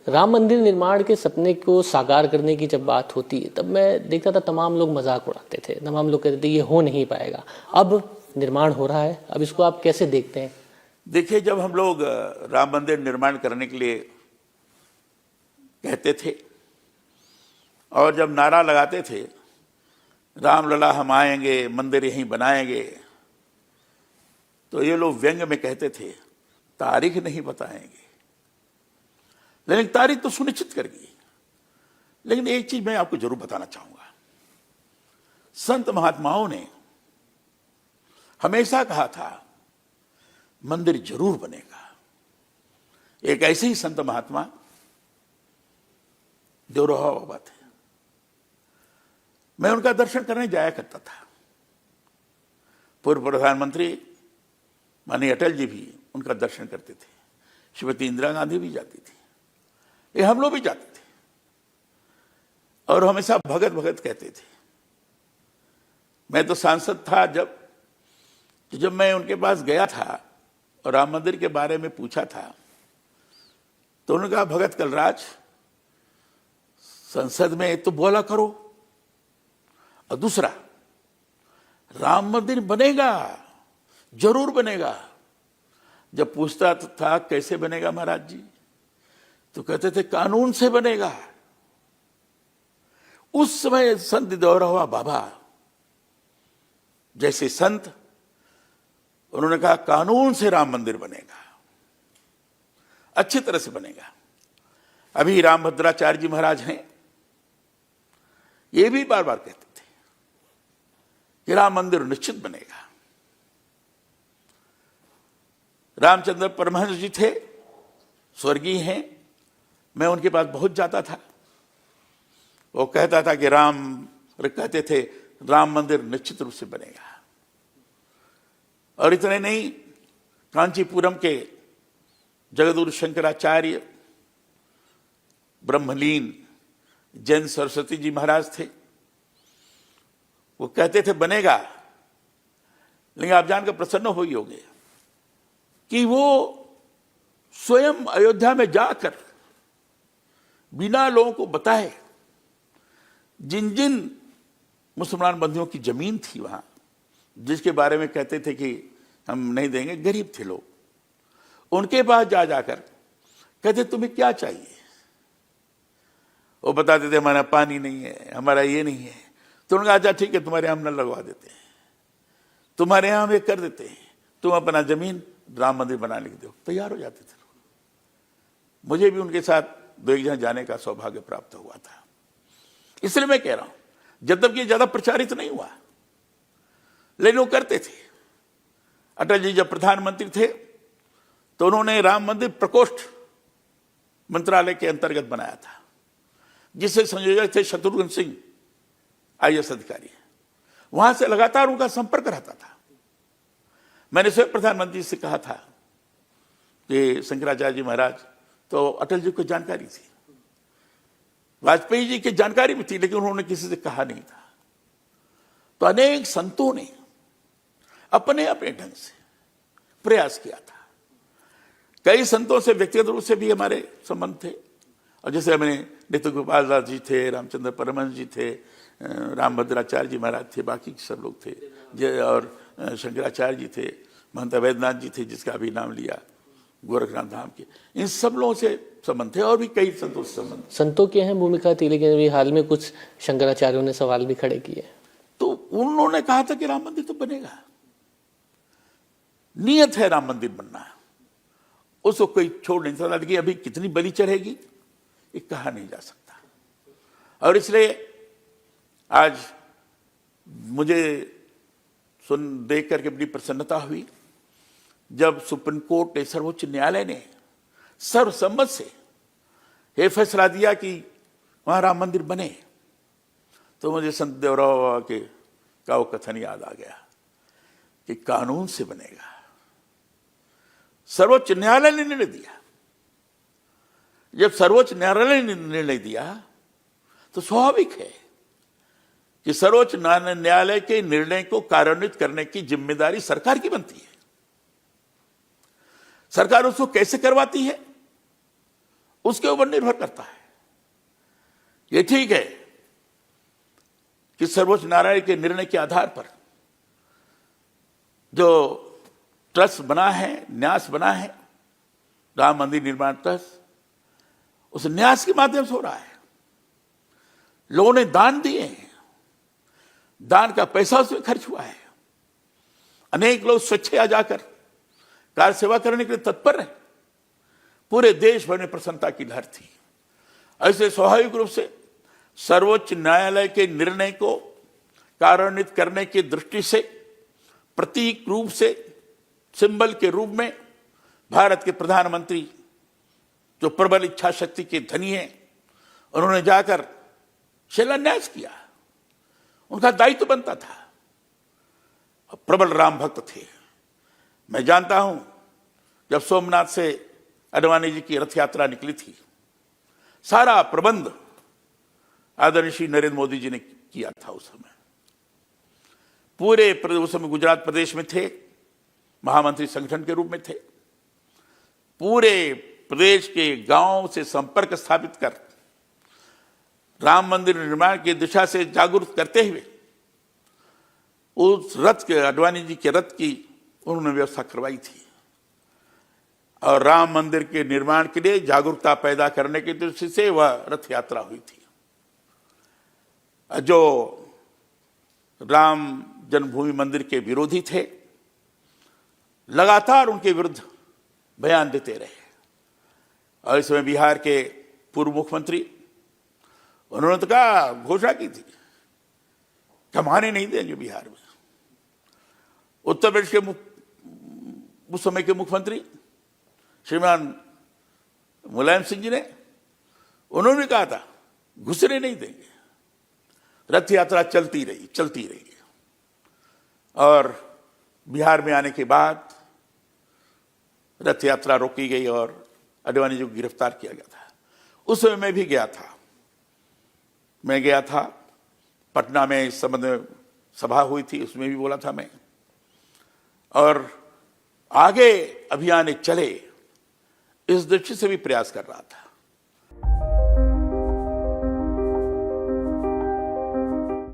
राम मंदिर निर्माण के सपने को साकार करने की जब बात होती है तब मैं देखता था तमाम लोग मजाक उड़ाते थे, तमाम लोग कहते थे ये हो नहीं पाएगा। अब निर्माण हो रहा है, अब इसको आप कैसे देखते हैं? देखिए, जब हम लोग राम मंदिर निर्माण करने के लिए कहते थे और जब नारा लगाते थे रामलला हम आएंगे, मंदिर यहीं बनाएंगे, तो ये लोग व्यंग में कहते थे तारीख नहीं बताएंगे, लेकिन तारीख तो सुनिश्चित कर गई। लेकिन एक चीज मैं आपको जरूर बताना चाहूंगा, संत महात्माओं ने हमेशा कहा था मंदिर जरूर बनेगा। एक ऐसे ही संत महात्मा देवरोहा बाबा थे। मैं उनका दर्शन करने जाया करता था। पूर्व प्रधानमंत्री माननीय अटल जी भी उनका दर्शन करते थे, श्रीमती इंदिरा गांधी भी जाती थी, ये हम लोग भी जाते थे और हमेशा भगत भगत कहते थे। मैं तो सांसद था जब मैं उनके पास गया था और राम मंदिर के बारे में पूछा था तो उन्होंने कहा भगत कलराज संसद में तो बोला करो, और दूसरा राम मंदिर बनेगा, जरूर बनेगा। जब पूछता था कैसे बनेगा महाराज जी, तो कहते थे कानून से बनेगा। उस समय संत देवरोहा बाबा जैसे संत, उन्होंने कहा कानून से राम मंदिर बनेगा, अच्छी तरह से बनेगा। अभी रामभद्राचार्य जी महाराज हैं, ये भी बार बार कहते थे कि राम मंदिर निश्चित बनेगा। रामचंद्र परमहंस जी थे, स्वर्गीय हैं, मैं उनके पास बहुत जाता था। वो कहता था कि कहते थे राम मंदिर निश्चित रूप से बनेगा। और इतने नहीं, कांचीपुरम के जगद्गुरु शंकराचार्य ब्रह्मलीन जैन सरस्वती जी महाराज थे, वो कहते थे बनेगा। लेकिन आप जानकर प्रसन्न हो ही होंगे कि वो स्वयं अयोध्या में जाकर बिना लोगों को बताए जिन जिन मुसलमान बंधुओं की जमीन थी वहां, जिसके बारे में कहते थे कि हम नहीं देंगे, गरीब थे लोग, उनके पास जाकर कहते तुम्हें क्या चाहिए। वो बताते थे हमारा पानी नहीं है, हमारा ये नहीं है। तो उन्होंने कहा अच्छा ठीक है, तुम्हारे यहां हम न लगवा देते हैं, तुम्हारे यहां हम ये कर देते हैं, तुम अपना जमीन राम मंदिर बनाने के दो। तैयार हो जाते थे। मुझे भी उनके साथ दो एक जगह जाने का सौभाग्य प्राप्त हुआ था। इसलिए मैं कह रहा हूं, जब तक ये ज्यादा प्रचारित नहीं हुआ, लेकिन वो करते थे। अटल जी जब प्रधानमंत्री थे तो उन्होंने राम मंदिर प्रकोष्ठ मंत्रालय के अंतर्गत बनाया था, जिससे संयोजक थे शत्रुघ्न सिंह IAS अधिकारी। वहां से लगातार उनका संपर्क रहता था। मैंने स्वयं प्रधानमंत्री से कहा था कि शंकराचार्य जी महाराज, तो अटल जी को जानकारी थी, वाजपेयी जी की जानकारी भी थी, लेकिन उन्होंने किसी से कहा नहीं था। तो अनेक संतों ने अपने अपने ढंग से प्रयास किया था। कई संतों से व्यक्तिगत रूप से भी हमारे संबंध थे, और जैसे मैंने नित्य गोपाल दास जी थे, रामचंद्र परमहंस जी थे, रामभद्राचार्य जी महाराज थे, बाकी सब लोग थे, और शंकराचार्य जी थे, महंत वैद्यनाथ जी थे जिसका अभी नाम लिया, गोरखनाथ धाम के, इन सब लोगों से संबंध थे। और भी कई संतों से संबंध। संतों की अहम भूमिका थी, लेकिन अभी हाल में कुछ शंकराचार्यों ने सवाल भी खड़े किए। तो उन्होंने कहा था कि राम मंदिर तो बनेगा, नियत है राम मंदिर बनना, उसको कोई छोड़ नहीं सकता। लेकिन अभी कितनी बलि चढ़ेगी ये कहा नहीं जा सकता। और इसलिए आज मुझे देख करके बड़ी प्रसन्नता हुई जब सुप्रीम कोर्ट ने, सर्वोच्च न्यायालय ने सर्वसम्मत से यह फैसला दिया कि वहां राम मंदिर बने। तो मुझे संत देवरोहा का वो कथन याद आ गया कि कानून से बनेगा। सर्वोच्च न्यायालय ने निर्णय दिया। जब सर्वोच्च न्यायालय ने निर्णय दिया तो स्वाभाविक है कि सर्वोच्च न्यायालय के निर्णय को कार्यान्वित करने की जिम्मेदारी सरकार की बनती है। सरकार उसको कैसे करवाती है उसके ऊपर निर्भर करता है। ये ठीक है कि सर्वोच्च न्यायालय के निर्णय के आधार पर जो ट्रस्ट बना है, न्यास बना है, राम मंदिर निर्माण ट्रस्ट, उस न्यास के माध्यम से हो रहा है। लोगों ने दान दिए हैं, दान का पैसा उसमें खर्च हुआ है। अनेक लोग स्वेच्छा जाकर कार सेवा करने के लिए तत्पर हैं। पूरे देश भर में प्रसन्नता की लहर थी। ऐसे स्वाभाविक रूप से सर्वोच्च न्यायालय के निर्णय को कार्यान्वित करने की दृष्टि से प्रतीक रूप से, सिंबल के रूप में भारत के प्रधानमंत्री जो प्रबल इच्छा शक्ति के धनी हैं, उन्होंने जाकर शिलान्यास किया। उनका दायित्व बनता था। प्रबल राम भक्त थे। मैं जानता हूं जब सोमनाथ से अडवाणी जी की रथ यात्रा निकली थी, सारा प्रबंध आदरणीय श्री नरेंद्र मोदी जी ने किया था। उस समय पूरे उस समय गुजरात प्रदेश में थे, महामंत्री संगठन के रूप में थे। पूरे प्रदेश के गांवों से संपर्क स्थापित कर राम मंदिर निर्माण की दिशा से जागरूक करते हुए उस रथ के, अडवाणी जी के रथ की उन्होंने व्यवस्था करवाई थी। और राम मंदिर के निर्माण के लिए जागरूकता पैदा करने की दृष्टि से वह रथ यात्रा हुई थी। जो राम जन्मभूमि मंदिर के विरोधी थे, लगातार उनके विरुद्ध बयान देते रहे। और इस समय बिहार के पूर्व मुख्यमंत्री, उन्होंने तो कहा, घोषणा की थी, कमाने नहीं देंगे बिहार में। उत्तर प्रदेश के उस समय के मुख्यमंत्री श्रीमान मुलायम सिंह जी ने, उन्होंने कहा था, घुसने नहीं देंगे। रथ यात्रा चलती रही। और बिहार में आने के बाद रथ यात्रा रोकी गई और अडवाणी जी को गिरफ्तार किया गया था। उस समय मैं भी गया था। मैं गया था पटना में, इस संबंध में सभा हुई थी, उसमें भी बोला था मैं। और आगे अभियान चले, इस दृष्टि से भी प्रयास कर रहा था।